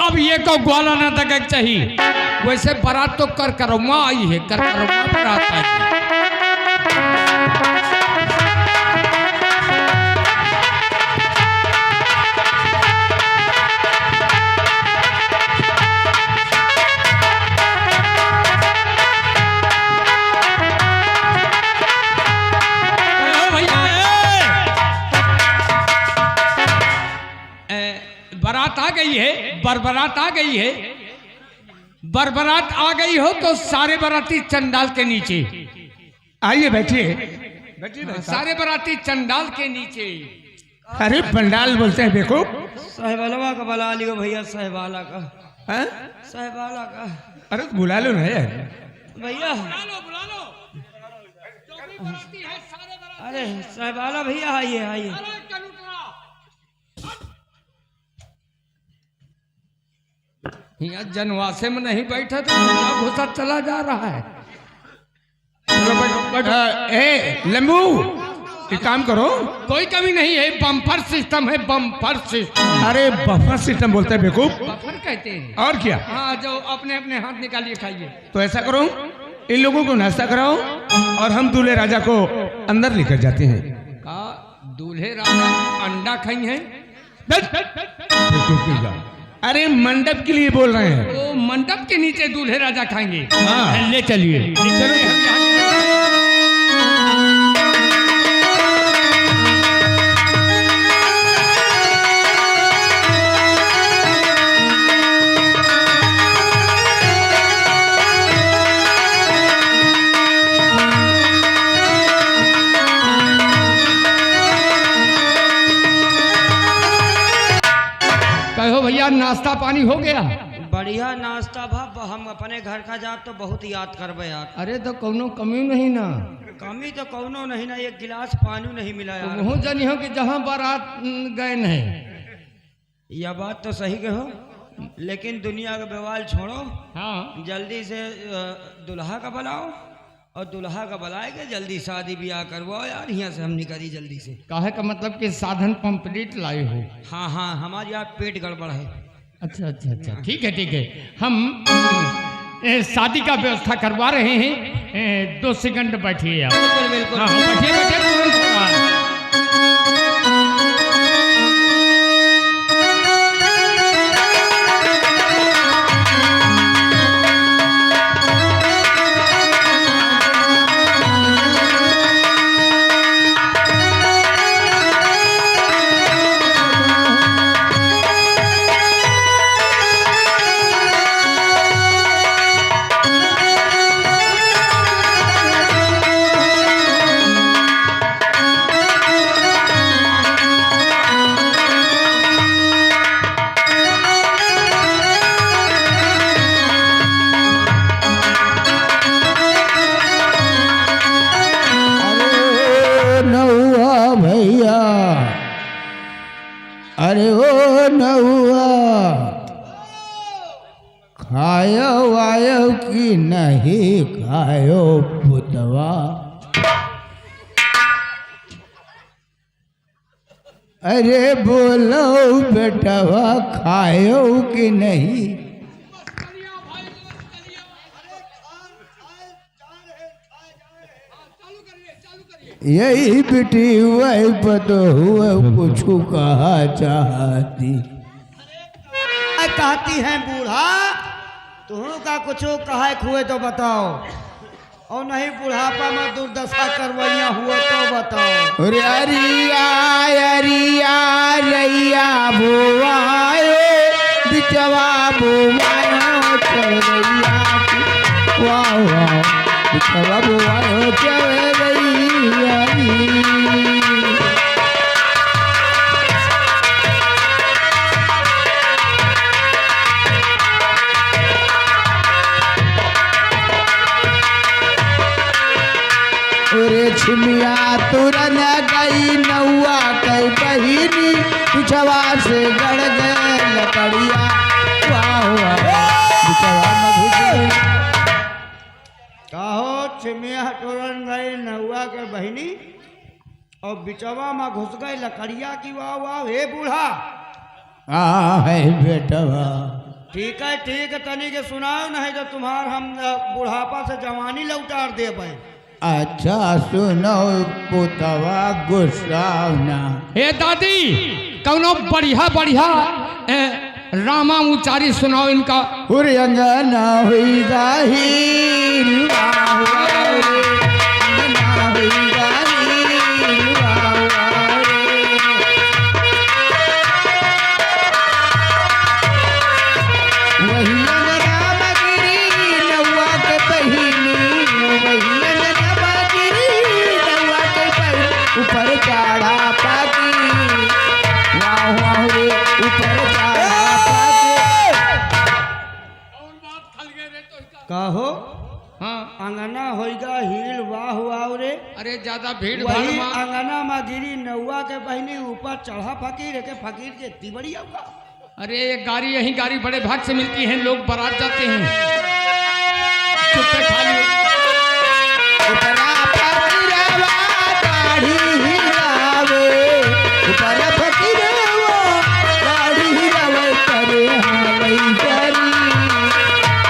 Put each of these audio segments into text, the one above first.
अब ये को ग्वाला ना तक चाहिए। वैसे बारात तो कर करमा आई है, कर करमा बारात आई है। बारात आ गई है, बरबरात आ गई है। बरबरात आ गई हो तो सारे बाराती चंडाल के नीचे आइए, बैठिए बैठिए। सारे बाराती चंडाल के नीचे। अरे पंडाल बोलते हैं बेवकूफ। साहिबालवा का बुला लियो भैया, साहिबाला का। हैं? साहिबाला का। अरे तो बुला लो ना यार भैया। बुला लो। जो भी बाराती है सारे बाराती। अरे साहिबाला भैया, आइए आइए। यहाँ जनवासे में नहीं बैठा तो घुसा चला जा रहा है। चलो बैठो। ए लंबू, एक काम करो। कोई कमी नहीं है, बम्पर सिस्टम है, बम्पर सिस्टम। अरे बफर सिस्टम बोलते हैं बेवकूफ। बम्पर कहते हैं। और क्या? हाँ, जो अपने अपने हाथ निकालिए खाइए। तो ऐसा करो, इन लोगों को नाश्ता कराओ और हम दूल्हे राजा को अंदर लेकर जाते हैं। का दूल्हे राजा अंडा खाई हैं? अरे मंडप के लिए बोल रहे हैं। वो मंडप के नीचे दूल्हे राजा खाएंगे। हाँ। ले चलिए, चलो। कहो भैया, नाश्ता पानी हो गया? बढ़िया नाश्ता भाप। हम अपने घर का जाब तो बहुत याद करबे यार। अरे तो कौनो कमी नहीं ना? कमी तो कौनो नहीं ना, एक गिलास पानी नहीं मिला यार। तो जानी हो कि जहाँ बारात गए नहीं। यह बात तो सही कहो, लेकिन दुनिया का बवाल छोड़ो। हाँ, जल्दी से दुल्हा का बुलाओ और दुल्हा का बुलाए के जल्दी शादी ब्याह करवाओ यार। यहाँ से हम निकली जल्दी से। काहे का मतलब कि साधन कंप्लीट लाए हो? हाँ हाँ, हमारे यहाँ पेट गड़बड़ है। अच्छा अच्छा अच्छा, ठीक है। हम शादी का व्यवस्था करवा रहे हैं। 2 सेकंड बैठिए आप। बिल्कुल बिल्कुल। हाँ, बैठिए तुरंत होगा। अरे ओ नौआ, खायो आयो कि नहीं खायो पुतवा? अरे बोलो बेटवा, खायो कि नहीं? यही बेटी वही पतो हुए कुछ कहा चाहती। कहती है बूढ़ा, तुम का कुछ कहा खुए तो बताओ, और नहीं बुढ़ापा में दुर्दशा करवैया हुआ तो बताओ। अरे अरिया अरिया रैया बुआयो बिचवा बुआयो चवैया, वाह वाह बिचवा बुआयो चवैया। छिमिया तुरन गई नौआ कई बहिनी, पिछवा से गड़ गए लकड़िया, वाह कहो छिमिया तुरन गई नौआ के बहिनी और बिचवा में घुस गए लकड़िया की, वाह वाह। हे बूढ़ा, है बेटवा। ठीक है तनी के सुनाओ, नहीं तो तुम्हार हम बुढ़ापा से जवानी लौटार दे भाई। अच्छा सुनो पुतवा गुस्सा ना। हे दादी कौनो बढ़िया बढ़िया रामा उचारी सुनाओ इनका। अंगना हुई गाहिल वाह वाह रे, अंगना हुई गाहिल वाह वाह रे। वही अंगना मगिरी नौआ के बहिनी, वही अंगना मगिरी नौआ के बहिनी, ऊपर चढ़ा पाकी वाह वाह रे, ऊपर चढ़ा कहो हाँ अंगना होइगा हिल वाह वाह रे। अरे ज्यादा भीड़ भाड़ वही में अंगना में गिरी नौआ के बहनी, ऊपर चढ़ा फकीर के फकीर के इतनी बड़ी होगा। अरे ये गाड़ी यही गाड़ी बड़े भाग से मिलती है, लोग बारात जाते हैं। चुप पे खाली उपरा फकीरवा दाढ़ी हिलावे, उपरा फकीरवा दाढ़ी हिलावे, करे हावई करी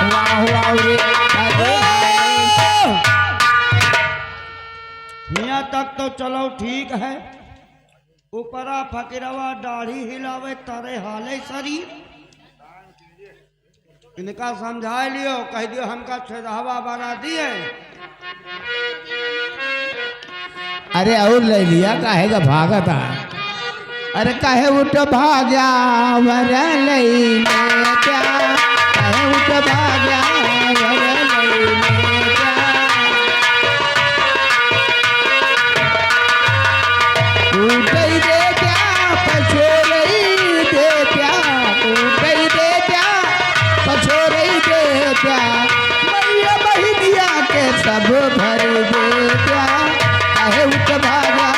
वाह वाह रे, करे यहाँ तक तो चलो ठीक है। ऊपरा फकीरवा दाढ़ी हिलावे तारे हाले शरीर, इनका समझा लियो, कह दियो हमका छेदहवा बना दिए। अरे और ले लिया काहे का भागता, अरे काहे उठ भाग्या वर लई क्या, काहे उठ भाग्या वर लई क्या। उठई दे क्या पछोरई दे क्या, उठई दे क्या पछोरई दे क्या, मैया बहिनिया के सब भर दे क्या, काहे उठ भाग्या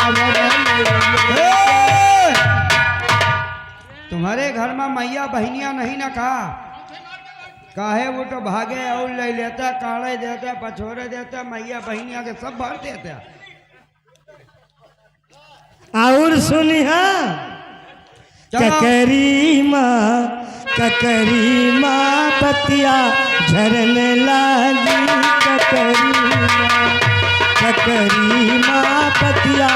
वर लई। तुम्हारे घर में मैया बहनिया नहीं ना कहा, काहे वो तो भागे और ले लेता, काढ़े देता, पछोरे देता, मैया बहनिया के सब भर देता। और सुनिया ककरी माँ पतिया झरने लागी, ककरी माँ पतिया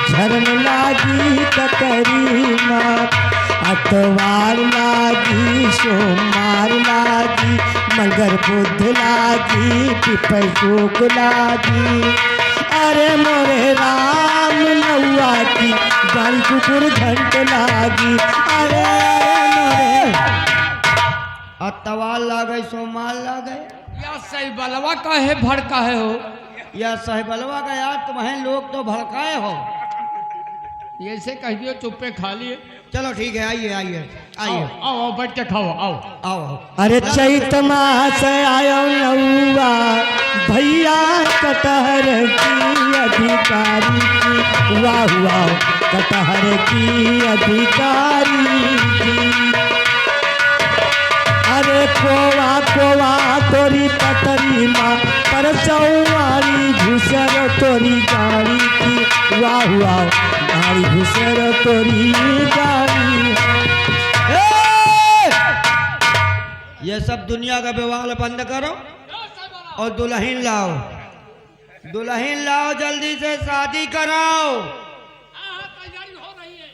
झरने लागी, ककरी माँ अतवार लागी, सोमवार लागी, मगर बुध लागी, पिपरसुक लागी। अरे मोरे राम नौआ की गाड़ी कुकुर घंट लागी, अरे मोरे अतवार लागे सोमाल लागे, या सही बलवा का है भड़का है हो, या साहिबलवा का यार तुम्हें लोग तो भड़काए हो। ऐसे कह दियो चुप पे खा लिए। चलो ठीक है, आइए आइए आइए, आओ आओ बैठ के खाओ आओ। आओ। अरे चैत मास आयो नौआ भैया कटहर की अधिकारी की, वाह वाह कटहर की अधिकारी की। अरे कोवा कोवा तोरी पतरी माँ पर चौवारी घुसर तोरी गाड़ी की, वाह वाह गाड़ी घुसर तोरी गाड़ी। ये सब दुनिया का व्यवहार बंद करो और दुल्हन लाओ, दुल्हन लाओ, जल्दी से शादी कराओ।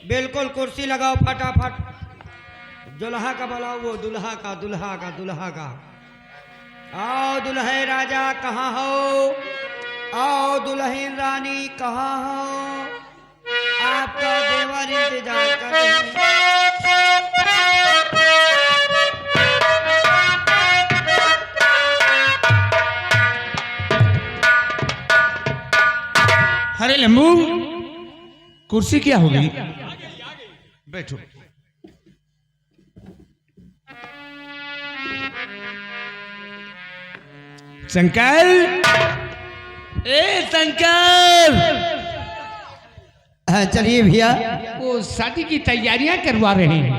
बिल्कुल कुर्सी लगाओ फटाफट, दुल्हा का बुलाओ, वो दुल्हा का दुल्हा का दुल्हा का। आओ दुल्हे राजा कहाँ हो, आओ दुल्हन रानी कहाँ हो, आपका देवर इंतजार कर रहे हैं। अरे लंबू कुर्सी क्या होगी, बैठो। शंकर, ए शंकर। हाँ चलिए भैया। वो शादी की तैयारियां करवा रहे हैं।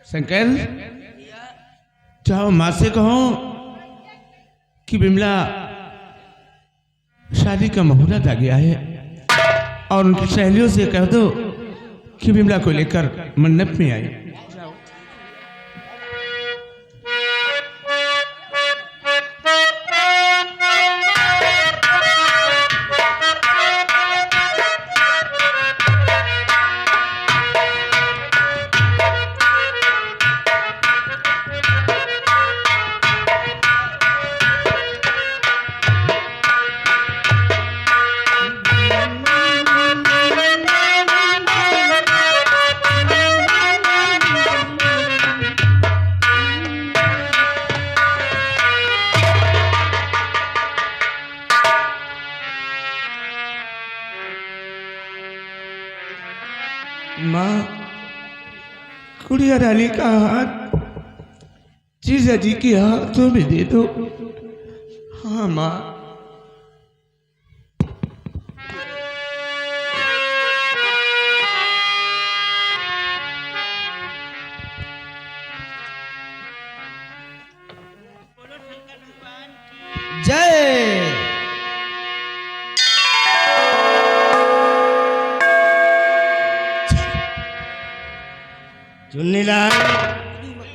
शंकर चाहो माँ से कहो कि बिमला शादी का मुहूर्त आ गया है, और उनकी सहेलियों से कह दो कि विमला को लेकर मंडप में आई। माँ, गुड़िया रानी का हाथ जीजा जी के हाथों में दे दो। हाँ माँ। जय। चुन्नीलाल,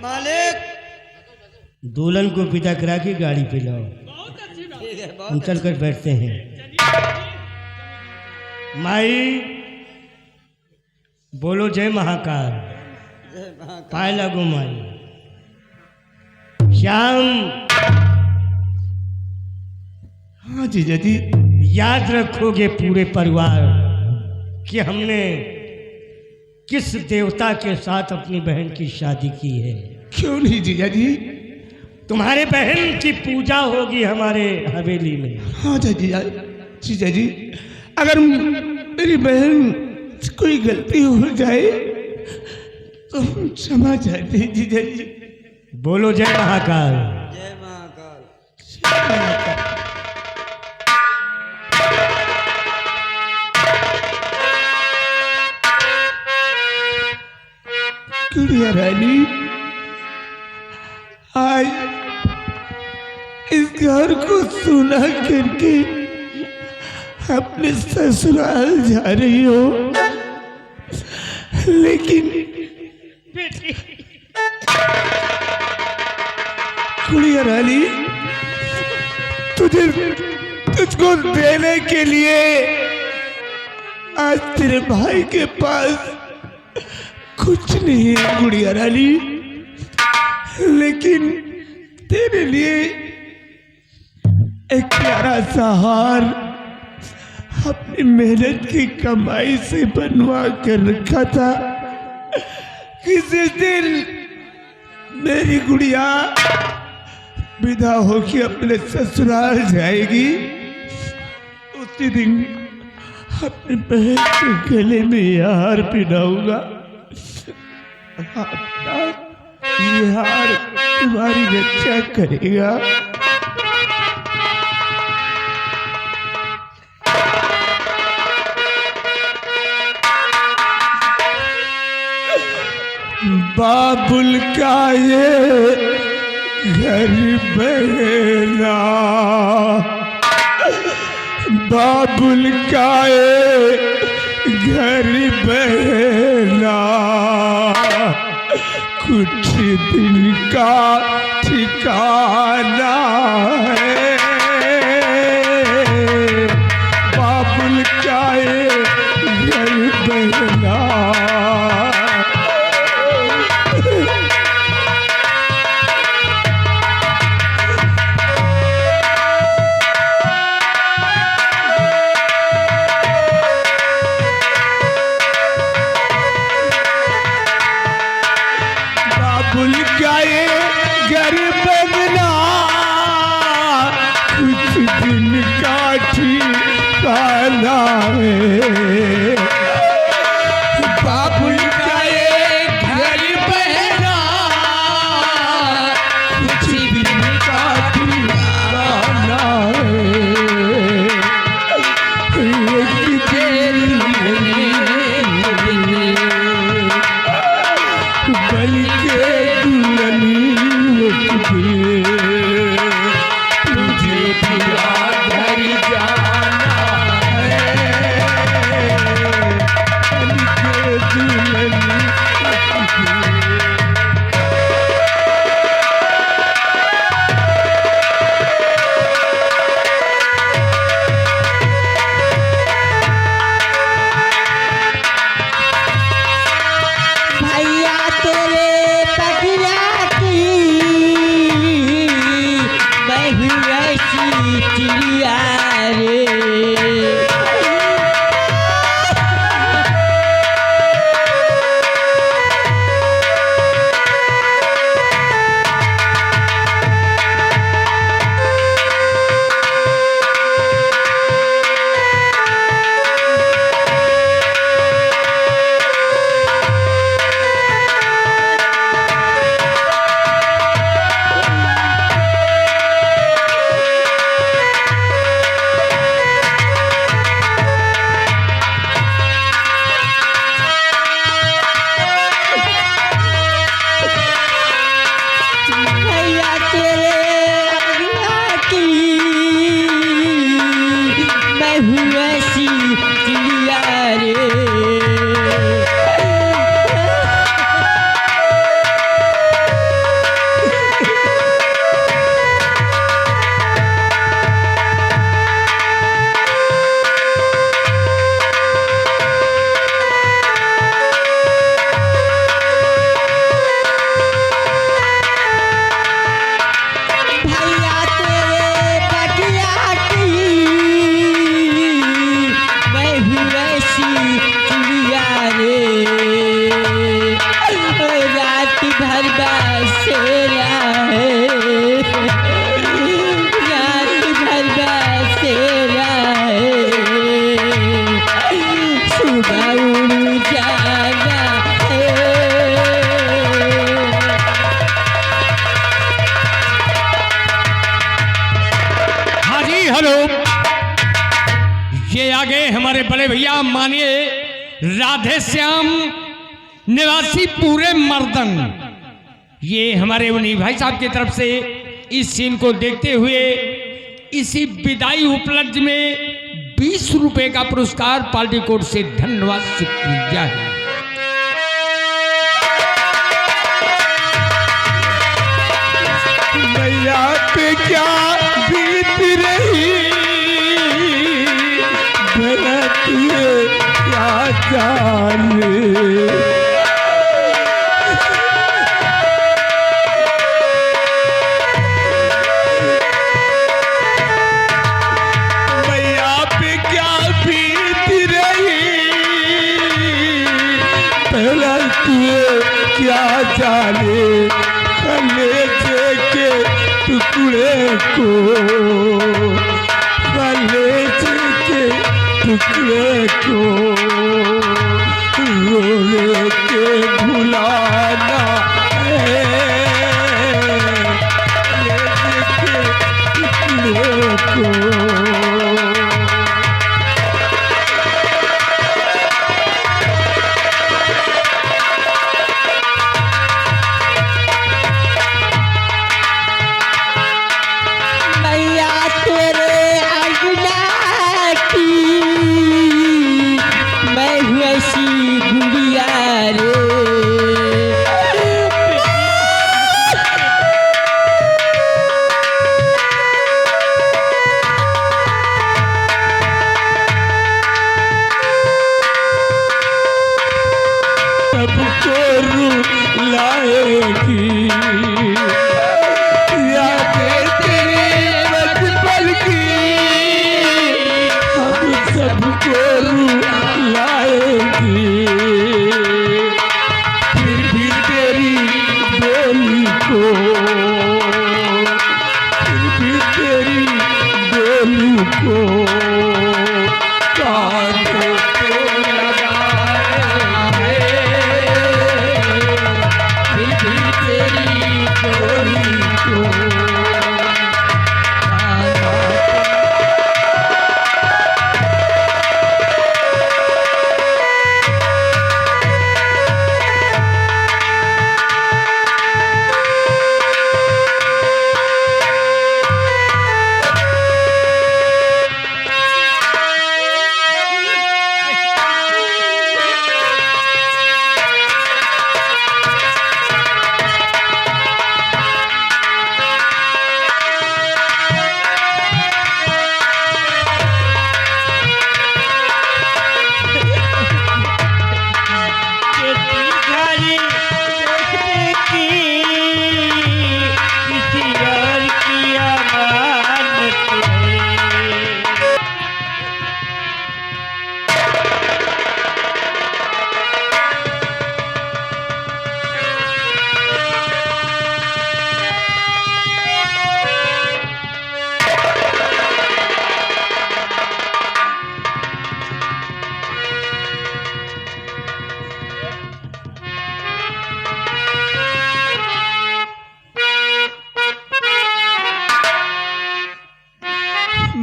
मालिक। दुल्हन को विदा करा के गाड़ी पे लाओ, ठीक है, बहुत हम चल कर बैठते हैं। माई बोलो जय महाकाल। जय महाकाल। पाए लगो माई। श्याम, हाँ जीजा जी। याद रखोगे पूरे परिवार कि हमने किस देवता के साथ अपनी बहन की शादी की है। क्यों नहीं जीजा जी? तुम्हारे बहन की पूजा होगी हमारे हवेली में। हाँ जीजा जी, अगर मेरी बहन से कोई गलती हो जाए तो हम क्षमा चाहते हैं जीजा जी। बोलो जय महाकाल। जय महाकाल। गुड़िया रानी, आज इस घर को सुना करके अपने ससुराल जा रही हो, लेकिन गुड़िया रानी, तुझको देने के लिए आज तेरे भाई के पास कुछ नहीं है गुड़िया रानी, लेकिन तेरे लिए एक प्यारा सा हार अपनी मेहनत की कमाई से बनवा कर रखा था। किसी दिन मेरी गुड़िया विदा होकर अपने ससुराल जाएगी, उसी दिन अपनी बहन के गले में हार पहनाऊंगा। ये हार तुम्हारी रक्षा करेगा। बाबुल का ये घर बहना, बाबुल का ये घर बहना, कुछ दिन का ठिकाना है। बाबुल का ये घर बहना, बाबुल का ये घर बंगला, वैसी चिड़िया रे। ये आगे हमारे बड़े भैया मानिए राधे श्याम निवासी पूरे मर्दन, ये हमारे उन्हीं भाई साहब की तरफ से इस सीन को देखते हुए इसी विदाई उपलक्ष्य में 20 रुपए का पुरस्कार पार्टी कोर्ट से धन्यवाद शुक्रिया है। मैया पे क्या बीत रही क्या जाने, मैया पे क्या बीत रही पहला तुए क्या जाने, कलेजे के टुकड़े को कलेजे के टुकड़े को रोने के भुलाना है, कलेजे के टुकड़े को।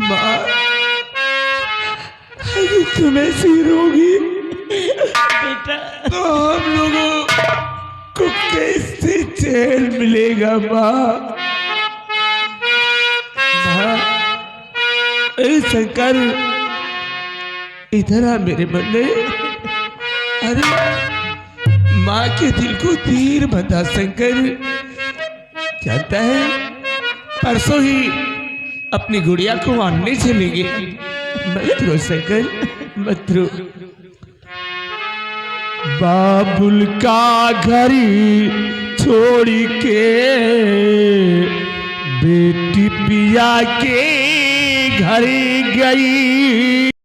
माँ अगर तुम ऐसी रोगी बेटा तो हम लोगों को कैसे चैन मिलेगा माँ? माँ, ए शंकर इधर आ मेरे बंदे। अरे माँ के दिल को तीर बंधा शंकर। जानता है परसों ही अपनी गुड़िया को आने चलेंगे। मत रो शंकर मत रो। बाबुल का घरी छोड़ के बेटी पिया के घर गई।